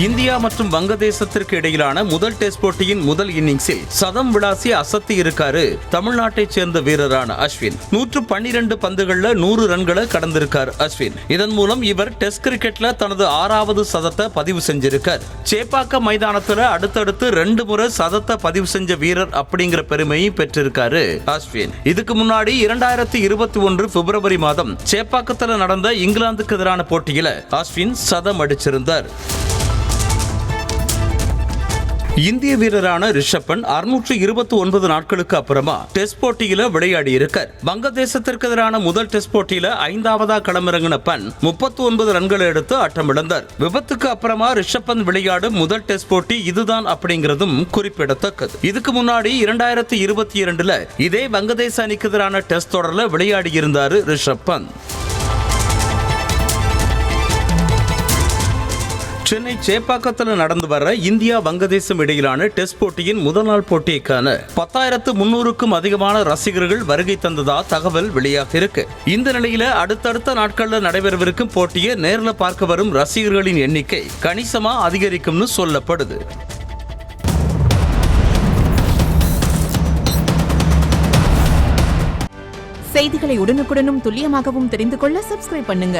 India மற்றும் வங்கதேசத்திற்கு இடையிலான முதல் டெஸ்ட் போட்டியின் முதல் இன்னிங்ஸில் சதம் விளாசி அசத்தி இருக்காரு தமிழ்நாட்டைச் சேர்ந்த வீரரான அஸ்வின். 112 பந்துகள்ல 100 ரன்களை கடந்திருக்கார் அஸ்வின். இதன் மூலம் இவர் டெஸ்ட் கிரிக்கெட்ல தனது 6வது சதத்தை பதிவு செஞ்சிருக்கார். சேப்பாக்கம் மைதானத்துல அடுத்தடுத்து 2 முறை சதத்தை பதிவு செஞ்ச வீரர் அப்படிங்கிற பெருமையை பெற்றிருக்காரு அஸ்வின். இதுக்கு முன்னாடி 2021 பிப்ரவரி மாதம் சேப்பாக்கத்துல நடந்த இங்கிலாந்துக்கு எதிரான போட்டியில அஸ்வின் சதம் அடிச்சிருந்தார். இந்திய வீரரான ரிஷப் பந்த் 629 நாட்களுக்கு அப்புறமா டெஸ்ட் போட்டியில விளையாடி இருக்கார். வங்கதேசத்திற்கு எதிரான முதல் டெஸ்ட் போட்டியில 5வதா களமிறங்கின பந்த் 39 ரன்களை எடுத்து ஆட்டமிழந்தார். விபத்துக்கு அப்புறமா ரிஷப் பந்த் விளையாடும் முதல் டெஸ்ட் போட்டி இதுதான் அப்படிங்கிறதும் குறிப்பிடத்தக்கது. இதுக்கு முன்னாடி 2022 இதே வங்கதேச அணிக்கு எதிரான டெஸ்ட் தொடர்ல விளையாடி இருந்தாரு ரிஷப் பந்த். சென்னை சேப்பாக்கத்தில் நடந்து வர இந்தியா வங்கதேசம் இடையிலான டெஸ்ட் போட்டியின் முதல் நாள் போட்டிக்கான 10,300க்கும் அதிகமான ரசிகர்கள் வருகை தந்ததா தகவல் வெளியாக இருக்கு. இந்த நிலையில அடுத்தடுத்த நாட்கள்ல நடைபெறவிருக்கும் போட்டியை நேரில் பார்க்க வரும் ரசிகர்களின் எண்ணிக்கை கணிசமா அதிகரிக்கும்னு சொல்லப்படுது. செய்திகளை உடனுக்குடனும் துல்லியமாகவும் தெரிந்து கொள்ள சப்ஸ்கிரைப் பண்ணுங்க.